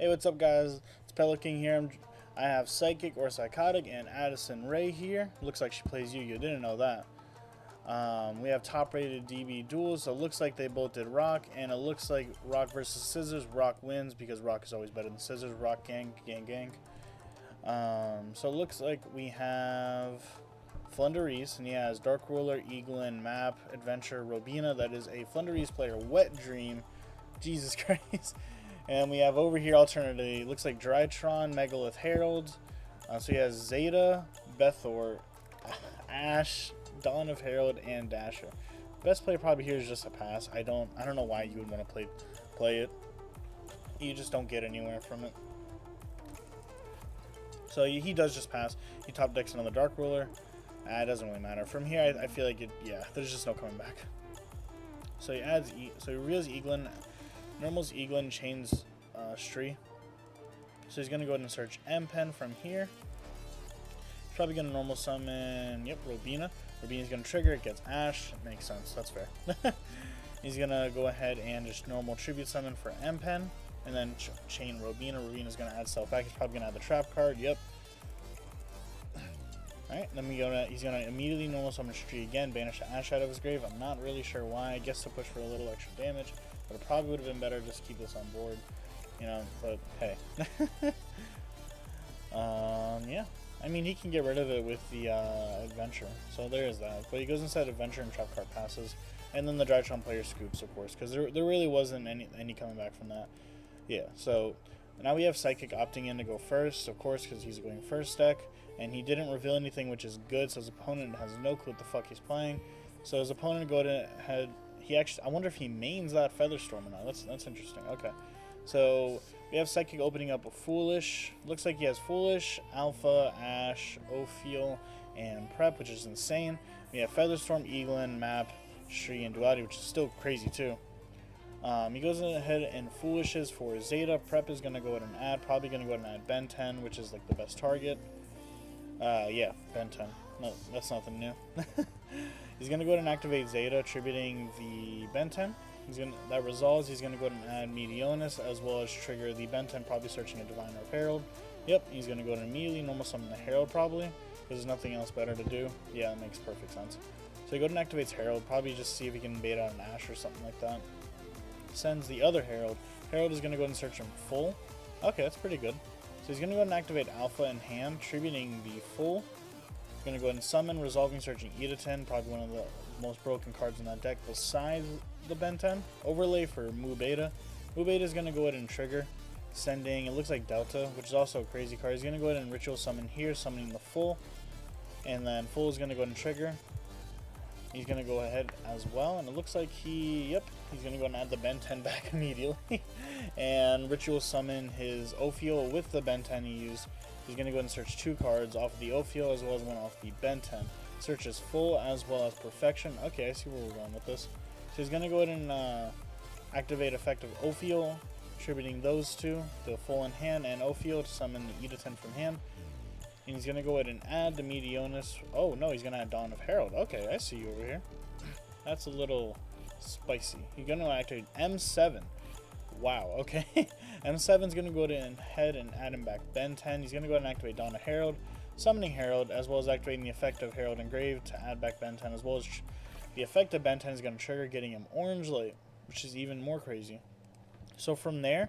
Hey, what's up, guys? It's Pelican here. I have Psychic or Psychotic and Addison Ray here. Looks like she plays Yu-Gi-Oh! Didn't know that. We have top-rated DB duels, so it looks like they both did Rock, and it looks like Rock versus Scissors. Rock wins because Rock is always better than Scissors. Rock gang. So it looks like we have Floowandereeze, and he has Dark Ruler, Eaglin, Map, Adventure, Robina. That is a Floowandereeze player. Wet Dream. Jesus Christ. And we have over here alternatively, looks like Drytron Megalith Herald. So he has Zeta, Bethor, Ash, Dawn of Herald, and Dasher. Best play probably here is just a pass. I don't know why you would want to play it. You just don't get anywhere from it. So he does just pass. He top decks another Dark Ruler. It doesn't really matter. From here, I feel like there's just no coming back. So he reveals Eaglin. Normals Eaglin, chains Stree. So he's going to go ahead and search M-Pen from here. He's probably going to normal summon, Robina. Robina's going to trigger, it gets Ash. Makes sense, that's fair. He's going to go ahead and just normal tribute summon for M-Pen. And then chain Robina. Robina's going to add self back. He's probably going to add the trap card, yep. Alright, then he's going to immediately normal summon Stree again, banish Ash out of his grave. I'm not really sure why. I guess to push for a little extra damage. But it probably would have been better just to keep this on board, but hey. Yeah. I mean, he can get rid of it with the Adventure, so there is that. But he goes inside Adventure and trap card passes, and then the Drytron player scoops, of course, because there really wasn't any coming back from that. Yeah, so now we have Psychic opting in to go first, of course, because he's going first deck, and he didn't reveal anything, which is good, so his opponent has no clue what the fuck he's playing. So his opponent go ahead. I wonder if he mains that Featherstorm or not. That's interesting. Okay, so we have Psychic opening up a Foolish. Looks like he has Foolish, Alpha, Ash, Ophiel, and Prep, which is insane. We have Featherstorm, Eaglin, Map, Stree, and Duality, which is still crazy too. He goes ahead and Foolishes for Zeta. Prep is going to go ahead and add. Probably going to go ahead and add Ben 10, which is like the best target. Yeah, Ben 10. No, that's nothing new. He's going to go ahead and activate Zeta, attributing the Ben 10. That resolves. He's going to go ahead and add Meteonis, as well as trigger the Ben 10, probably searching a Divine or Herald. Yep, he's going to go ahead and immediately normal summon the Herald, probably, because there's nothing else better to do. Yeah, that makes perfect sense. So he goes and activates Herald, probably just see if he can bait out an Ash or something like that. Sends the other Herald. Herald is going to go ahead and search him full. Okay, that's pretty good. So he's going to go ahead and activate Alpha in hand, tributing the full. Going to go ahead and summon, resolving, searching Edaten, probably one of the most broken cards in that deck besides the Ben 10. Overlay for Mu Beta. Mu Beta is going to go ahead and trigger, sending, it looks like Delta, which is also a crazy card. He's going to go ahead and ritual summon here, summoning the full, and then full is going to go ahead and trigger. He's going to go ahead as well, and it looks like he's going to go and add the Ben 10 back immediately, and ritual summon his Ophiel with the Ben 10 he used. He's going to go ahead and search two cards off of the Ophiel as well as one off the Ben 10. Searches full as well as perfection. Okay, I see where we're going with this. So he's going to go ahead and activate effective Ophiel, attributing those two, the full in hand and Ophiel, to summon the Edaten from hand. And he's going to go ahead and add the Meteonis. Oh no, he's going to add Dawn of Herald. Okay, I see you over here. That's a little spicy. He's going to activate M7. Wow, okay. M7 is going to go ahead and add him back Ben 10. He's going to go ahead and activate Dawn of Herald, summoning Herald, as well as activating the effect of Herald Engraved to add back Ben 10, as well as the effect of Ben 10 is going to trigger, getting him Orange Light, which is even more crazy. So from there,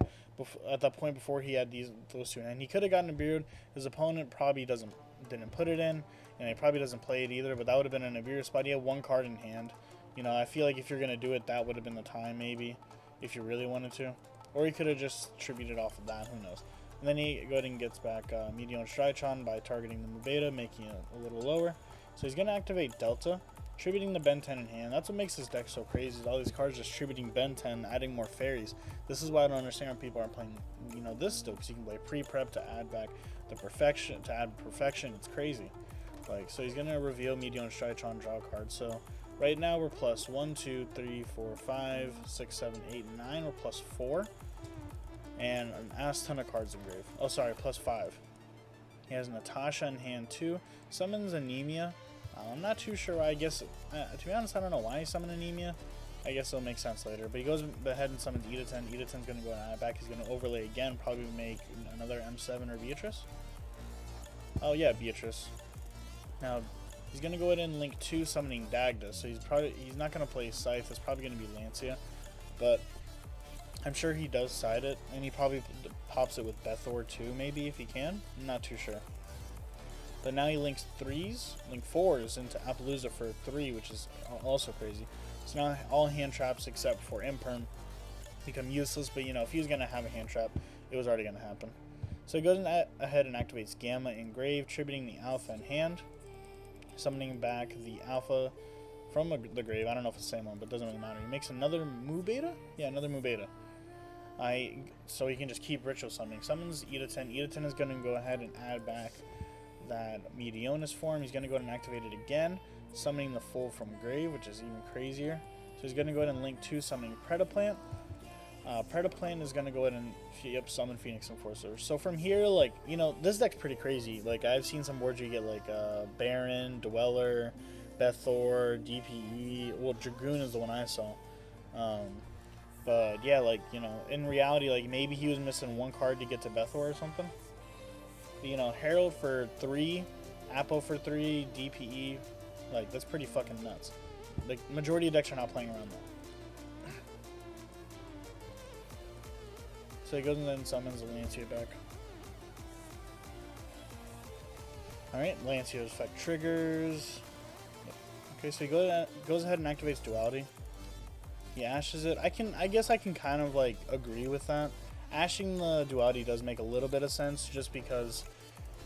at that point before he had those two, and he could have gotten a Beard. His opponent probably didn't put it in, and he probably doesn't play it either, but that would have been an Beard spot. He had one card in hand. I feel like if you're going to do it, that would have been the time, maybe, if you really wanted to. Or he could have just tributed off of that, who knows. And then he goes and gets back Meteon Drytron by targeting the Mubeta, making it a little lower. So he's going to activate Delta, tributing the Ben 10 in hand. That's what makes this deck so crazy, is all these cards just tributing Ben 10, adding more fairies. This is why I don't understand why people aren't playing, this still, because you can play pre-prep to add back the perfection, to add perfection. It's crazy. So he's going to reveal Meteon Drytron, draw a card. So right now we're plus 1, 2, 3, 4, 5, 6, 7, 8, 9. We're plus 4. And an ass ton of cards engraved. Oh, sorry, plus 5. He has Natasha in hand too. Summons Anemia. I'm not too sure why. I guess, to be honest, I don't know why he summoned Anemia. I guess it'll make sense later. But he goes ahead and summons Editen. Editen's going to go and add back. He's going to overlay again, probably make another M7 or Beatrice. Oh yeah, Beatrice. Now, he's going to go ahead and link 2 summoning Dagda. So he's not going to play Scythe. It's probably going to be Lancia. But I'm sure he does side it. And he probably pops it with Bethor too, maybe, if he can. I'm not too sure. But now he links 4s into Appaloosa for 3, which is also crazy. So now all hand traps except for Imperm become useless, but you know, if he was going to have a hand trap, it was already going to happen. So he goes ahead and activates Gamma Engrave, tributing the Alpha in hand, summoning back the Alpha from the grave. I don't know if it's the same one, but it doesn't really matter. He makes another Mu Beta? Yeah, another Mu Beta. So he can just keep Ritual Summoning. Summons Editen. Editen is going to go ahead and add back that Meteonis form. He's going to go ahead and activate it again, summoning the Foal from grave, which is even crazier. So he's going to go ahead and link 2, summoning Predaplant. Predaplant is going to go ahead and summon Phoenix Enforcer. So from here, like, you know, this deck's pretty crazy. Like, I've seen some boards where you get like Baron, Dweller, Bethor, DPE. Well, Dragoon is the one I saw. But yeah, like, you know, in reality, like, maybe he was missing 1 card to get to Bethor or something. But, you know, Herald for 3, Apo for 3, DPE, like, that's pretty fucking nuts. The majority of decks are not playing around that. So he goes and then summons Lancia back. Alright, Lancia's effect triggers. Okay, so he goes ahead and activates Duality. He ashes it. I guess I can kind of like agree with that. Ashing the Duality does make a little bit of sense, just because,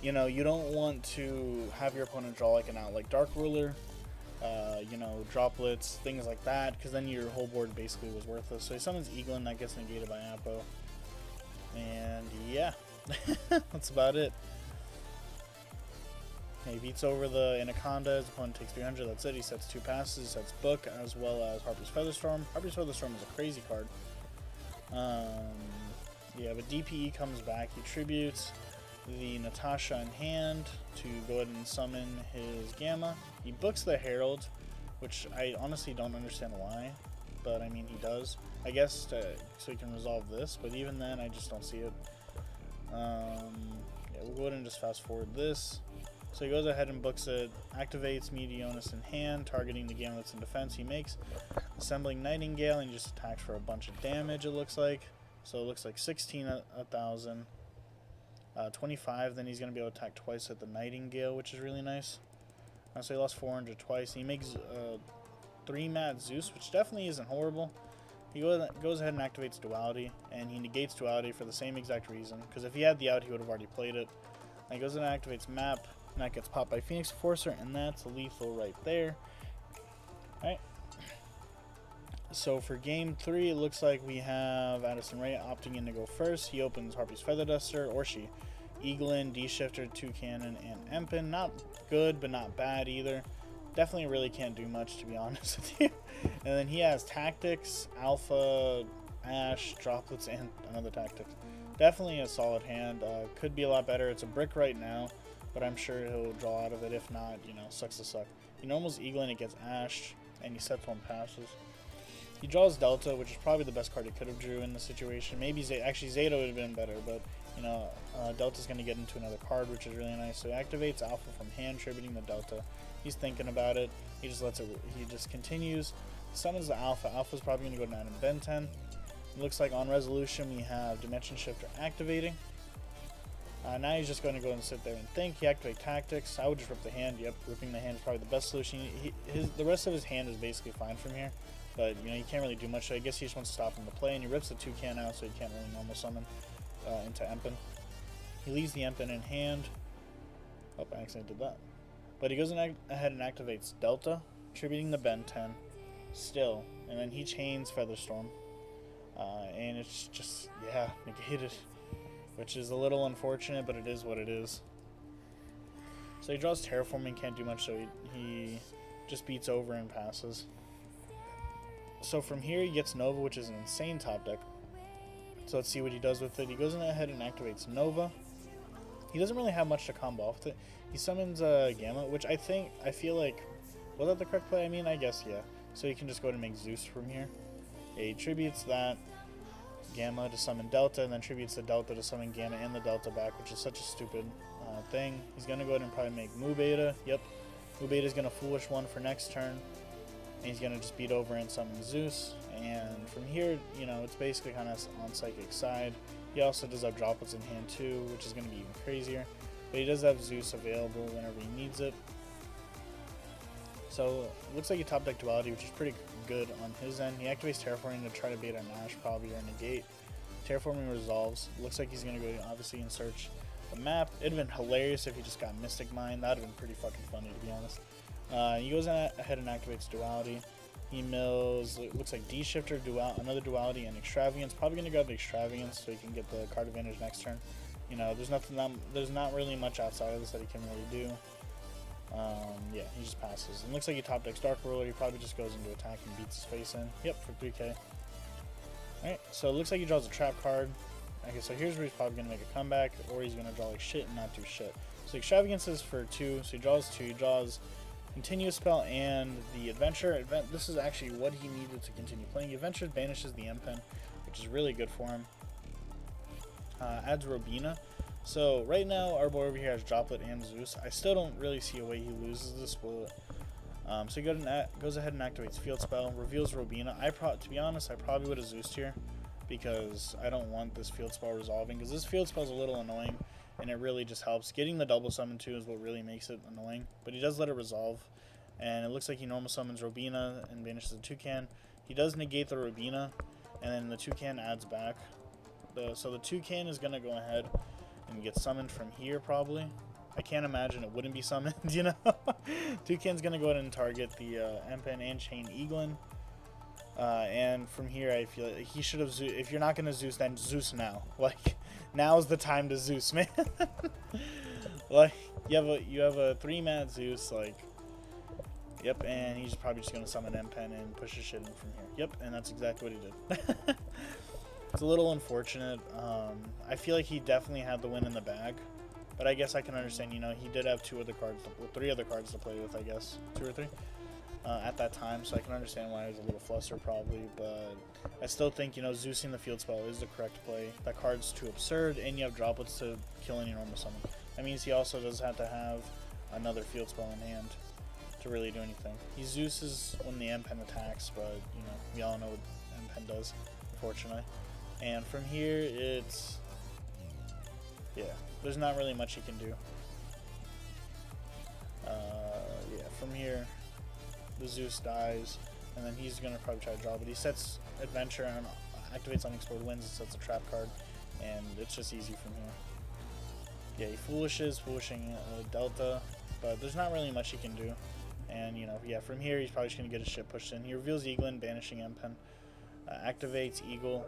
you know, you don't want to have your opponent draw like an out like Dark Ruler, you know, droplets, things like that, because then your whole board basically was worthless. So he summons Eaglin, that gets negated by Apo. And yeah, that's about it. He beats over the Anaconda, his opponent takes 300, that's it. He sets 2 passes, he sets Book, as well as Harpy's Featherstorm. Harpy's Featherstorm is a crazy card. Yeah, but DPE comes back, he tributes the Natasha in hand to go ahead and summon his Gamma. He books the Herald, which I honestly don't understand why, but I mean, he does. I guess so he can resolve this, but even then, I just don't see it. Yeah, we'll go ahead and just fast forward this. So he goes ahead and books it, activates Meteonis in hand, targeting the Gamma that's in defense. He makes Assembling Nightingale and just attacks for a bunch of damage, it looks like. So it looks like 16 at 1,000. 25, then he's going to be able to attack twice at the Nightingale, which is really nice. So he lost 400 twice. He makes 3 Mad Zeus, which definitely isn't horrible. He goes ahead and activates Duality, and he negates Duality for the same exact reason, because if he had the out, he would have already played it. And he goes and activates Map, and that gets popped by Phoenix Enforcer, and that's lethal right there. Alright. So for game 3, it looks like we have Addison Rae opting in to go first. He opens Harpy's Feather Duster, or she. Eaglin, D-Shifter, 2 Cannon, and Empin. Not good, but not bad either. Definitely really can't do much, to be honest with you. And then he has Tactics, Alpha, Ash, Droplets, and another Tactics. Definitely a solid hand. Could be a lot better. It's a brick right now, but I'm sure he'll draw out of it. If not, you know, sucks to suck. He normals Eaglin, it gets Ash, and he sets 1 passes. He draws Delta, which is probably the best card he could have drew in the situation. Maybe actually Zeta would have been better, but you know, Delta's going to get into another card, which is really nice. So he activates Alpha from hand, tributing the Delta. He's thinking about it. He just lets it. He just continues. Summons the Alpha. Alpha's probably going to go down in Ben 10. It looks like on resolution we have Dimension Shifter activating. Now he's just going to go and sit there and think. He activates Tactics. I would just rip the hand. Yep, ripping the hand is probably the best solution. The rest of his hand is basically fine from here. But, you know, you can't really do much, so I guess he just wants to stop him to play, and he rips the 2 can out, so he can't really normal summon into Empin. He leaves the Empin in hand. Oh, I accidentally did that. But he goes ahead and activates Delta, tributing the Ben 10, still, and then he chains Featherstorm. And it's just, yeah, negated, which is a little unfortunate, but it is what it is. So he draws Terraforming, can't do much, so he just beats over and passes. So from here he gets Nova, which is an insane top deck. So let's see what he does with it. He goes ahead and activates Nova. He doesn't really have much to combo off with it. He summons Gamma, which I feel like, was that the correct play? I mean, I guess, yeah. So you can just go ahead and make Zeus from here. Yeah, he tributes that Gamma to summon Delta, and then tributes the Delta to summon Gamma and the Delta back, which is such a stupid thing. He's going to go ahead and probably make Mu Beta. Yep. Mu Beta is going to Foolish 1 for next turn. And he's going to just beat over and summon Zeus. And from here, you know, it's basically kind of on Psychic side. He also does have droplets in hand too, which is going to be even crazier. But he does have Zeus available whenever he needs it. So, looks like he top deck Duality, which is pretty good on his end. He activates Terraforming to try to bait a Nash, probably, or negate. Terraforming resolves. Looks like he's going to go, obviously, and search the map. It would have been hilarious if he just got Mystic Mine. That would have been pretty fucking funny, to be honest. He goes ahead and activates Duality. He mills, looks like D-Shifter, another Duality, and Extravagance. Probably going to grab the Extravagance so he can get the card advantage next turn. You know, there's not really much outside of this that he can really do. Yeah, he just passes. And looks like he top decks Dark Ruler. He probably just goes into attack and beats his face in. Yep, for 3k. Alright, so it looks like he draws a trap card. Okay, so here's where he's probably going to make a comeback, or he's going to draw like shit and not do shit. So Extravagance is for 2, so he draws 2. He draws Continuous Spell and the Adventure. This is actually what he needed to continue playing. Adventure banishes the M-Pen, which is really good for him. Adds Robina. So right now our boy over here has Droplet and Zeus. I still don't really see a way he loses this split. So he goes ahead and activates Field Spell, reveals Robina. To be honest, I probably would have Zeused here because I don't want this Field Spell resolving, because this Field Spell is a little annoying and it really just helps. Getting the double summon too is what really makes it annoying, but he does let it resolve, and it looks like he normal summons Robina and banishes the Toucan. He does negate the Robina, and then the Toucan adds back. So the Toucan is going to go ahead and get summoned from here probably. I can't imagine it wouldn't be summoned, you know? Toucan's going to go ahead and target the M-Pen and Chain Eaglin. And from here I feel like he should have Zeus. If you're not going to Zeus, then Zeus now. Like, now's the time to Zeus, man. Like, you have a 3-mat Zeus, like, yep, and he's probably just going to summon M-Pen and push his shit in from here. Yep, and that's exactly what he did. It's a little unfortunate. I feel like he definitely had the win in the bag, but I guess I can understand, you know, he did have 3 other cards to play with, I guess, 2 or 3 at that time, so I can understand why he was a little flustered probably, but I still think, you know, Zeusing the Field Spell is the correct play. That card's too absurd, and you have droplets to kill any normal summon. That means he also does have to have another Field Spell in hand to really do anything. He Zeus's when the M-Pen attacks, but, you know, we all know what M-Pen does, unfortunately. And from here, it's, yeah, there's not really much he can do. Yeah, from here, the Zeus dies, and then he's going to probably try to draw, but he sets Adventure and activates Unexplored Winds and sets a trap card, and it's just easy from here. Yeah, he foolishing Delta, but there's not really much he can do. And, you know, yeah, from here, he's probably just going to get his shit pushed in. He reveals Eaglin, banishing M-Pen, activates Eagle,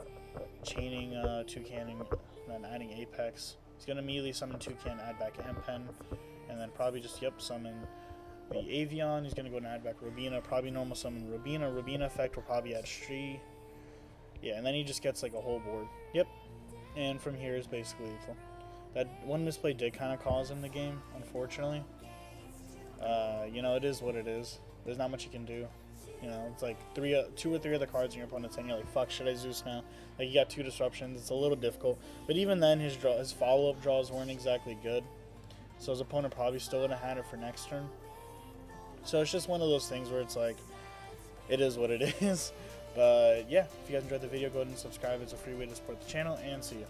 chaining Toucan, and then adding Apex. He's going to immediately summon Toucan, add back M-Pen, and then probably just, yep, summon the Avion. He's going to go and add back Robina, probably normal summon Robina. Robina effect will probably add Stree. Yeah, and then he just gets like a whole board. Yep, and from here is basically lethal. That one misplay did kind of cause him the game, unfortunately. You know, it is what it is. There's not much you can do. You know, it's like 2 or 3 other cards in your opponent's hand. You're like, fuck, should I Zeus now? Like, you got 2 disruptions. It's a little difficult. But even then, his follow-up draws weren't exactly good. So his opponent probably still would have had it for next turn. So it's just one of those things where it's like, it is what it is. But yeah, if you guys enjoyed the video, go ahead and subscribe. It's a free way to support the channel, and see you.